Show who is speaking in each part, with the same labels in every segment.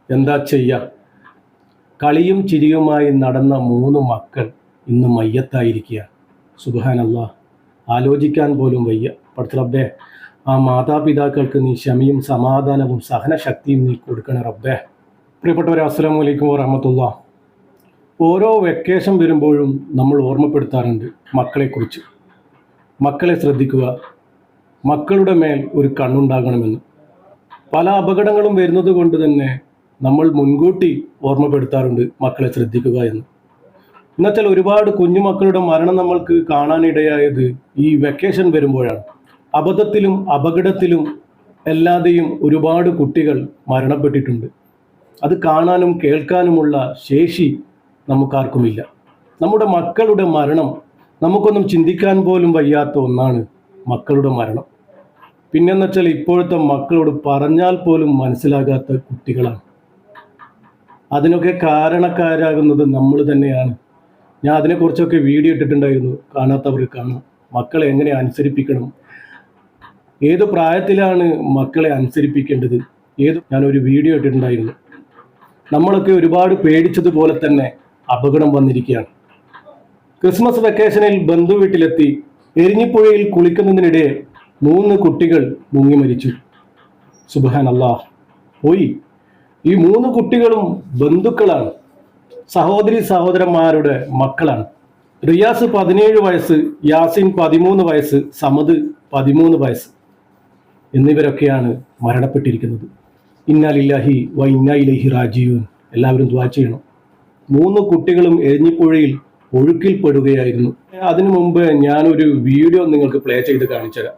Speaker 1: എന്താ ചെയ്യുക? കളിയും ചിരിയുമായി നടന്ന 3 മക്കൾ ഇന്ന് മയ്യത്തായിരിക്കുക. സുബ്ഹാനല്ലാഹ്, ആലോചിക്കാൻ പോലും വയ്യ. പടച്ച റബ്ബേ, ആ മാതാപിതാക്കൾക്ക് നീ ക്ഷമയും സമാധാനവും സഹനശക്തിയും നീ കൊടുക്കണേ റബ്ബേ. പ്രിയപ്പെട്ടവരെ, അസ്സലാമു അലൈക്കും വറഹ്മത്തുള്ളാഹ്. ഓരോ വെക്കേഷൻ വരുമ്പോഴും നമ്മൾ ഓർമ്മപ്പെടുത്താറുണ്ട് മക്കളെക്കുറിച്ച്. മക്കളെ ശ്രദ്ധിക്കുക, മക്കളുടെ മേൽ ഒരു കണ്ണുണ്ടാകണമെന്ന്. പല അപകടങ്ങളും വരുന്നത് കൊണ്ട് തന്നെ നമ്മൾ മുൻകൂട്ടി ഓർമ്മപ്പെടുത്താറുണ്ട് മക്കളെ ശ്രദ്ധിക്കുക എന്ന്. എന്നുവെച്ചാൽ ഒരുപാട് കുഞ്ഞുമക്കളുടെ മരണം നമ്മൾക്ക് കാണാനിടയായത് ഈ വെക്കേഷൻ വരുമ്പോഴാണ്. അബദ്ധത്തിലും അപകടത്തിലും അല്ലാതെയും ഒരുപാട് കുട്ടികൾ മരണപ്പെട്ടിട്ടുണ്ട്. അത് കാണാനും കേൾക്കാനുമുള്ള ശേഷി നമുക്കാർക്കുമില്ല. നമ്മുടെ മക്കളുടെ മരണം നമുക്കൊന്നും ചിന്തിക്കാൻ പോലും വയ്യാത്ത ഒന്നാണ് മക്കളുടെ മരണം. പിന്നെന്ന് വെച്ചാൽ ഇപ്പോഴത്തെ മക്കളോട് പറഞ്ഞാൽ പോലും മനസ്സിലാകാത്ത കുട്ടികളാണ്. അതിനൊക്കെ കാരണക്കാരാകുന്നത് നമ്മൾ തന്നെയാണ്. ഞാൻ അതിനെക്കുറിച്ചൊക്കെ വീഡിയോ ഇട്ടിട്ടുണ്ടായിരുന്നു, കാണാത്തവർ കാണാം. മക്കളെ എങ്ങനെ അനുസരിപ്പിക്കണം, ഏത് പ്രായത്തിലാണ് മക്കളെ അനുസരിപ്പിക്കേണ്ടത്, ഞാനൊരു വീഡിയോ ഇട്ടിട്ടുണ്ടായിരുന്നു. നമ്മളൊക്കെ ഒരുപാട് പേടിച്ചതുപോലെ തന്നെ അപകടം വന്നിരിക്കുകയാണ്. ക്രിസ്മസ് വെക്കേഷനിൽ ബന്ധു വീട്ടിലെത്തി എരിഞ്ഞിപ്പുഴയിൽ കുളിക്കുന്നതിനിടെ 3 കുട്ടികൾ മുങ്ങി മരിച്ചു. സുബ്ഹാനല്ലാഹ്, പോയി. ഈ 3 കുട്ടികളും ബന്ധുക്കളാണ്, സഹോദരി സഹോദരന്മാരുടെ മക്കളാണ്. റിയാസ് 17 വയസ്സ്, യാസിൻ 13 വയസ്സ്, സമദ് 13 വയസ്സ് എന്നിവരൊക്കെയാണ് മരണപ്പെട്ടിരിക്കുന്നത്. ഇന്നാ ലില്ലാഹി വ ഇന്നാ ഇലൈഹി റാജിഊൻ. എല്ലാവരും ദുആ ചെയ്യണം. 3 കുട്ടികളും എരിഞ്ഞിപ്പുഴയിൽ ഒഴുക്കിൽപ്പെടുകയായിരുന്നു. അതിനു മുമ്പ് ഞാനൊരു വീഡിയോ നിങ്ങൾക്ക് പ്ലേ ചെയ്ത് കാണിച്ചുതരാം.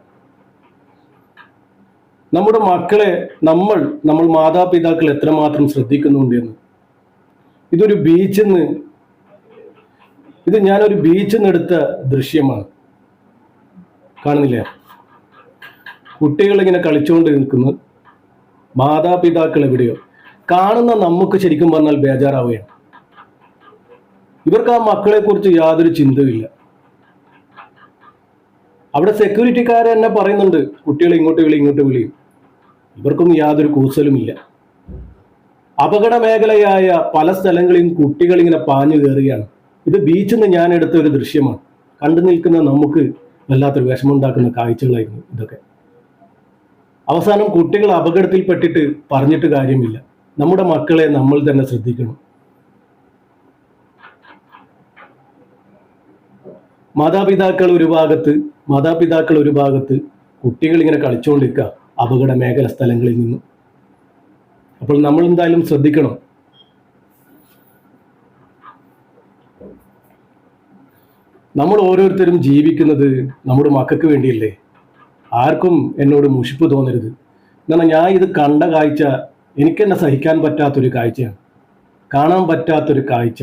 Speaker 1: നമ്മുടെ മക്കളെ നമ്മൾ മാതാപിതാക്കൾ എത്രമാത്രം ശ്രദ്ധിക്കുന്നുണ്ട് എന്ന്. ഞാനൊരു ബീച്ചിൽ നിന്ന് എടുത്ത ദൃശ്യമാണ്. കാണുന്നില്ലേ? കുട്ടികൾ ഇങ്ങനെ കളിച്ചുകൊണ്ട് നിൽക്കുന്നു, മാതാപിതാക്കൾ എവിടെയോ. കാണുന്ന നമുക്ക് ശരിക്കും പറഞ്ഞാൽ ബേജാറാവുകയാണ്. ഇവർക്ക് ആ മക്കളെ കുറിച്ച് യാതൊരു ചിന്തയില്ല. അവിടെ സെക്യൂരിറ്റിക്കാരെ തന്നെ പറയുന്നുണ്ട്, കുട്ടികളെ ഇങ്ങോട്ട് വിളി. ഇവർക്കൊന്നും യാതൊരു കൂസലുമില്ല. അപകട മേഖലയായ പല സ്ഥലങ്ങളിലും കുട്ടികൾ ഇങ്ങനെ പാഞ്ഞു കയറുകയാണ്. ഇത് ബീച്ചിൽ നിന്ന് ഞാൻ എടുത്ത ഒരു ദൃശ്യമാണ്. കണ്ടു നിൽക്കുന്ന നമുക്ക് വല്ലാത്തൊരു വിഷമമുണ്ടാക്കുന്ന കാഴ്ചകളായിരുന്നു ഇതൊക്കെ. അവസാനം കുട്ടികൾ അപകടത്തിൽപ്പെട്ടിട്ട് പറഞ്ഞിട്ട് കാര്യമില്ല. നമ്മുടെ മക്കളെ നമ്മൾ തന്നെ ശ്രദ്ധിക്കണം. മാതാപിതാക്കൾ ഒരു ഭാഗത്ത് കുട്ടികൾ ഇങ്ങനെ കളിച്ചുകൊണ്ടിരിക്കുക അപകട മേഖല സ്ഥലങ്ങളിൽ നിന്നും. അപ്പോൾ നമ്മൾ എന്തായാലും ശ്രദ്ധിക്കണം. നമ്മൾ ഓരോരുത്തരും ജീവിക്കുന്നത് നമ്മുടെ മക്കൾക്ക് വേണ്ടിയല്ലേ. ആർക്കും എന്നോട് മുഷിപ്പ് തോന്നരുത്. എന്നാൽ ഞാൻ ഇത് കണ്ട കാഴ്ച എനിക്കെന്നെ സഹിക്കാൻ പറ്റാത്തൊരു കാഴ്ചയാണ്, കാണാൻ പറ്റാത്തൊരു കാഴ്ച.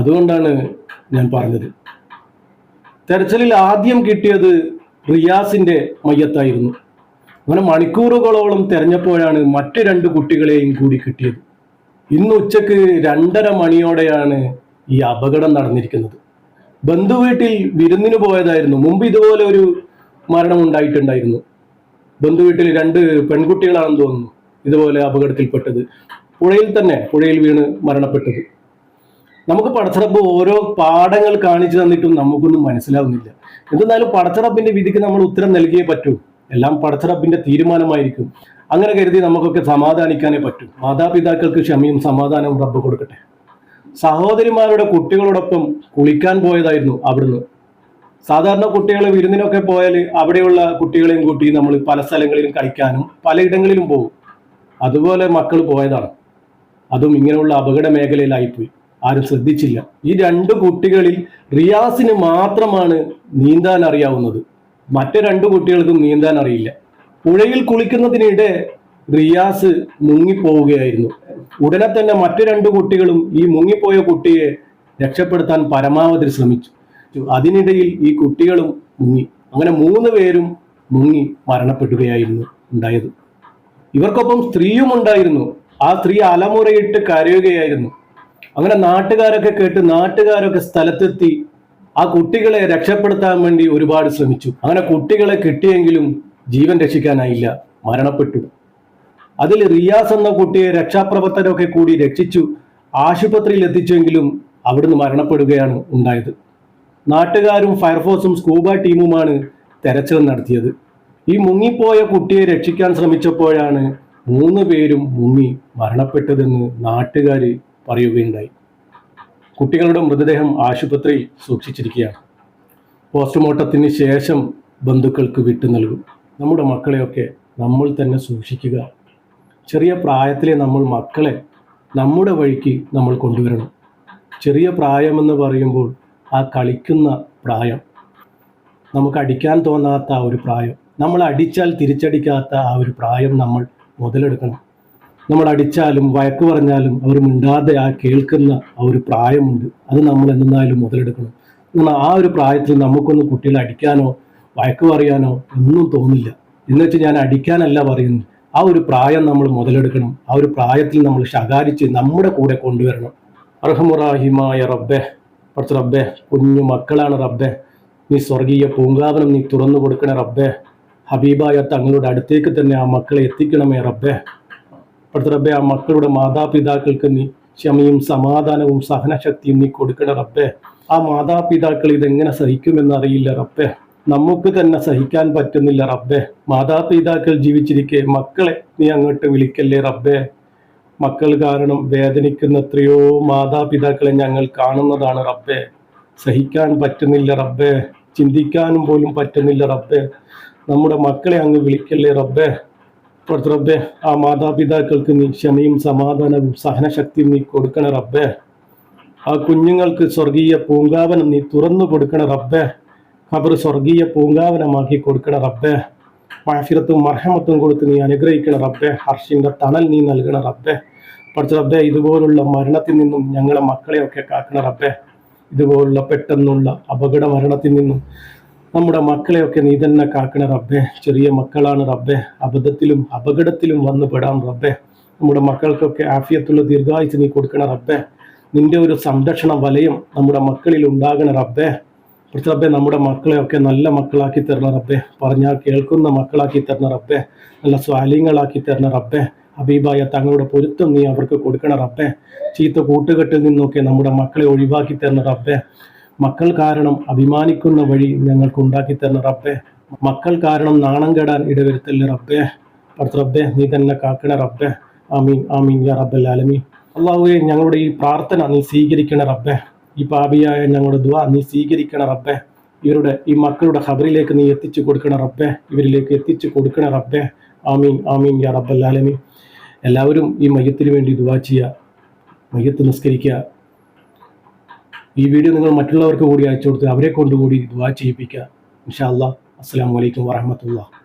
Speaker 1: അതുകൊണ്ടാണ് ഞാൻ പറഞ്ഞത്. തെരച്ചിലിൽ ആദ്യം കിട്ടിയത് റിയാസിന്റെ മയ്യത്തായിരുന്നു. അങ്ങനെ മണിക്കൂറുകളോളം തെരഞ്ഞപ്പോഴാണ് മറ്റ് 2 കുട്ടികളെയും കൂടി കിട്ടിയത്. ഇന്ന് ഉച്ചക്ക് 2:30 മണിയോടെയാണ് ഈ അപകടം നടന്നിരിക്കുന്നത്. ബന്ധുവീട്ടിൽ വിരുന്നിന് പോയതായിരുന്നു. മുമ്പ് ഇതുപോലെ ഒരു മരണം ഉണ്ടായിട്ടുണ്ടായിരുന്നു. ബന്ധുവീട്ടിൽ 2 പെൺകുട്ടികളാണെന്ന് തോന്നുന്നു ഇതുപോലെ അപകടത്തിൽപ്പെട്ടത്. പുഴയിൽ വീണ് മരണപ്പെട്ടത്. നമുക്ക് പടച്ചറബ് ഓരോ പാഠങ്ങൾ കാണിച്ചു തന്നിട്ടും നമുക്കൊന്നും മനസ്സിലാവുന്നില്ല. എന്തെന്നാലും പടച്ചറബിന്റെ വിധിക്ക് നമ്മൾ ഉത്തരം നൽകിയേ പറ്റൂ. എല്ലാം പടച്ചറബിന്റെ തീരുമാനമായിരിക്കും. അങ്ങനെ കരുതി നമുക്കൊക്കെ സമാധാനിക്കാനേ പറ്റൂ. മാതാപിതാക്കൾക്ക് ക്ഷമയും സമാധാനവും റബ്ബ് കൊടുക്കട്ടെ. സഹോദരിമാരുടെ കുട്ടികളോടൊപ്പം കുളിക്കാൻ പോയതായിരുന്നു അവിടുന്ന്. സാധാരണ കുട്ടികൾ വിരുന്നിനൊക്കെ പോയാൽ അവിടെയുള്ള കുട്ടികളെയും കൂട്ടി നമ്മൾ പല സ്ഥലങ്ങളിലും കളിക്കാനും പലയിടങ്ങളിലും പോകും. അതുപോലെ മക്കൾ പോയതാണ്. അതും ഇങ്ങനെയുള്ള അപകട മേഖലയിലായിപ്പോയി. ആരും ശ്രദ്ധിച്ചില്ല. ഈ 2 കുട്ടികളിൽ റിയാസിന് മാത്രമാണ് നീന്താൻ അറിയാവുന്നത്. മറ്റു 2 കുട്ടികൾക്കും നീന്താൻ അറിയില്ല. പുഴയിൽ കുളിക്കുന്നതിനിടെ റിയാസ് മുങ്ങിപ്പോവുകയായിരുന്നു. ഉടനെ തന്നെ മറ്റു 2 കുട്ടികളും ഈ മുങ്ങിപ്പോയ കുട്ടിയെ രക്ഷപ്പെടുത്താൻ പരമാവധി ശ്രമിച്ചു. അതിനിടയിൽ ഈ കുട്ടികളും മുങ്ങി. അങ്ങനെ 3 പേരും മുങ്ങി മരണപ്പെടുകയായിരുന്നു ഉണ്ടായത്. ഇവർക്കൊപ്പം സ്ത്രീയും ഉണ്ടായിരുന്നു. ആ സ്ത്രീ അലമുറയിട്ട് കരയുകയായിരുന്നു. അങ്ങനെ നാട്ടുകാരൊക്കെ കേട്ട് നാട്ടുകാരൊക്കെ സ്ഥലത്തെത്തി ആ കുട്ടികളെ രക്ഷപ്പെടുത്താൻ വേണ്ടി ഒരുപാട് ശ്രമിച്ചു. അങ്ങനെ കുട്ടികളെ കിട്ടിയെങ്കിലും ജീവൻ രക്ഷിക്കാനായില്ല, മരണപ്പെട്ടു. അതിൽ റിയാസ് എന്ന കുട്ടിയെ രക്ഷാപ്രവർത്തകരൊക്കെ കൂടി രക്ഷിച്ചു ആശുപത്രിയിൽ എത്തിച്ചെങ്കിലും അവിടുന്ന് മരണപ്പെടുകയാണ് ഉണ്ടായത്. നാട്ടുകാരും ഫയർഫോഴ്സും സ്കൂബ ടീമുമാണ് തെരച്ചിൽ നടത്തിയത്. ഈ മുങ്ങിപ്പോയ കുട്ടിയെ രക്ഷിക്കാൻ ശ്രമിച്ചപ്പോഴാണ് 3 പേരും മുങ്ങി മരണപ്പെട്ടതെന്ന് നാട്ടുകാർ പറയുകയുണ്ടായി. കുട്ടികളുടെ മൃതദേഹം ആശുപത്രിയിൽ സൂക്ഷിച്ചിരിക്കുകയാണ്. പോസ്റ്റ്മോർട്ടത്തിന് ശേഷം ബന്ധുക്കൾക്ക് വിട്ടു നൽകും. നമ്മുടെ മക്കളെയൊക്കെ നമ്മൾ തന്നെ സൂക്ഷിക്കുക. ചെറിയ പ്രായത്തിലെ നമ്മൾ മക്കളെ നമ്മുടെ വഴിക്ക് നമ്മൾ കൊണ്ടുവരണം. ചെറിയ പ്രായമെന്ന് പറയുമ്പോൾ ആ കളിക്കുന്ന പ്രായം, നമുക്ക് അടിക്കാൻ തോന്നാത്ത ആ ഒരു പ്രായം, നമ്മൾ അടിച്ചാൽ തിരിച്ചടിക്കാത്ത ആ ഒരു പ്രായം നമ്മൾ മുതലെടുക്കണം. നമ്മൾ അടിച്ചാലും വഴക്ക് പറഞ്ഞാലും അവർ മിണ്ടാതെ ആ കേൾക്കുന്ന ആ ഒരു പ്രായമുണ്ട്, അത് നമ്മൾ എന്നാലും മുതലെടുക്കണം. ആ ഒരു പ്രായത്തിൽ നമുക്കൊന്നും കുട്ടികളെ അടിക്കാനോ വഴക്ക് പറയാനോ ഒന്നും തോന്നില്ല. എന്നുവെച്ച് ഞാൻ അടിക്കാനല്ല പറയുന്നത്, ആ ഒരു പ്രായം നമ്മൾ മുതലെടുക്കണം. ആ ഒരു പ്രായത്തിൽ നമ്മൾ ശകാരിച്ച് നമ്മുടെ കൂടെ കൊണ്ടുവരണം. അർഹമുറാഹിമായ റബ്ബെ, കുറച്ച് റബ്ബെ, കുഞ്ഞു മക്കളാണ് റബ്ബെ, നീ സ്വർഗീയ പൂങ്കാവനം നീ തുറന്നു കൊടുക്കണേ റബ്ബെ. ഹബീബായ തങ്ങളുടെ അടുത്തേക്ക് തന്നെ ആ മക്കളെ എത്തിക്കണമേ റബ്ബെ. കുറച്ച് റബ്ബെ, ആ മക്കളുടെ മാതാപിതാക്കൾക്ക് നീ ക്ഷമയും സമാധാനവും സഹനശക്തിയും നീ കൊടുക്കണേ റബ്ബെ. ആ മാതാപിതാക്കൾ ഇതെങ്ങനെ സഹിക്കുമെന്നറിയില്ല റബ്ബെ. നമുക്ക് തന്നെ സഹിക്കാൻ പറ്റുന്നില്ല റബ്ബെ. മാതാപിതാക്കൾ ജീവിച്ചിരിക്കെ മക്കളെ നീ അങ്ങോട്ട് വിളിക്കല്ലേ റബ്ബെ. മക്കൾ കാരണം വേദനിക്കുന്ന എത്രയോ മാതാപിതാക്കളെ ഞങ്ങൾ കാണുന്നതാണ് റബ്ബെ. സഹിക്കാൻ പറ്റുന്നില്ല റബ്ബെ, ചിന്തിക്കാനും പോലും പറ്റുന്നില്ല റബ്ബെ. നമ്മുടെ മക്കളെ അങ്ങ് വിളിക്കല്ലേ റബ്ബെ. റബ്ബെ, ആ മാതാപിതാക്കൾക്ക് നീ ക്ഷമയും സമാധാനവും സഹനശക്തിയും നീ കൊടുക്കണ റബ്ബെ. ആ കുഞ്ഞുങ്ങൾക്ക് സ്വർഗീയ പൂങ്കാവനം നീ തുറന്നു കൊടുക്കണ റബ്ബെ. ഖബർ സ്വർഗീയ പൂങ്കാവനമാക്കി കൊടുക്കണ റബ്ബെ. മാഫിറത്തും മർഹമത്തും കൊടുത്ത് നീ അനുഗ്രഹിക്കണ റബ്ബെ. ഹർഷിന്റെ തണൽ നീ നൽകണ റബ്ബെ. പഠിച്ച റബ്ബെ, ഇതുപോലുള്ള മരണത്തിൽ നിന്നും ഞങ്ങളെ മക്കളെയൊക്കെ കാക്കണ റബ്ബെ. ഇതുപോലുള്ള പെട്ടെന്നുള്ള അപകട മരണത്തിൽ നിന്നും നമ്മുടെ മക്കളെയൊക്കെ നീ തന്നെ കാക്കണ റബ്ബെ. ചെറിയ മക്കളാണ് റബ്ബെ, അബദ്ധത്തിലും അപകടത്തിലും വന്നു പെടാം റബ്ബെ. നമ്മുടെ മക്കൾക്കൊക്കെ ആഫിയത്തുള്ള ദീർഘായുസ് നീ കൊടുക്കണ റബ്ബെ. നിന്റെ ഒരു സംരക്ഷണ വലയം നമ്മുടെ മക്കളിൽ ഉണ്ടാകണ റബ്ബെ. റബ്ബെ, നമ്മുടെ മക്കളെയൊക്കെ നല്ല മക്കളാക്കി തരണ റബ്ബെ. പറഞ്ഞാൽ കേൾക്കുന്ന മക്കളാക്കി തരണ റബ്ബെ. നല്ല സ്വാലിങ്ങളാക്കി തരണ റബ്ബെ. ഹബീബായ തങ്ങളുടെ പൊരുത്തം നീ അവർക്ക് കൊടുക്കണ റബ്ബെ. ചീത്ത കൂട്ടുകെട്ടിൽ നിന്നൊക്കെ നമ്മുടെ മക്കളെ ഒഴിവാക്കി തരണ റബ്ബെ. മക്കൾ കാരണം അഭിമാനിക്കുന്ന വഴി ഞങ്ങൾക്ക് ഉണ്ടാക്കി തരണ റബ്ബെ. മക്കൾ കാരണം നാണം കെടാൻ ഇടവരുത്തല്ലേ റബ്ബെ. റബ്ബെ, നീ തന്നെ കാക്കണ റബ്ബെ. ആമീൻ ആമീൻ യാ റബ്ബൽ ആലമീൻ. അല്ലാഹുവേ, ഞങ്ങളുടെ ഈ പ്രാർത്ഥന നീ സ്വീകരിക്കണ റബ്ബെ. ഈ പാപിയായ ഞങ്ങളുടെ ദുആ നീ സ്വീകരിക്കണ റബ്ബെ. ഈ മക്കളുടെ ഖബറിലേക്ക് നീ എത്തിച്ചു കൊടുക്കണ റബ്ബെ. ഇവരിലേക്ക് എത്തിച്ചു കൊടുക്കണ റബ്ബെ. ആമീൻ ആമീൻ യാ റബ്ബൽ ആലമീൻ. എല്ലാവരും ഈ മയ്യത്തിന് വേണ്ടി ദുആ ചെയ്യുക, മയ്യത്ത് നിസ്കരിക്കുക. ഈ വീഡിയോ നിങ്ങൾ മറ്റുള്ളവർക്ക് കൂടി അയച്ചു കൊടുത്ത് അവരെ കൊണ്ടുകൂടി ദുആ ചെയ്യിപ്പിക്കുക. ഇൻഷാ അല്ലാഹ്. അസ്സലാമു അലൈക്കും വറഹ്മത്തുള്ളാഹി.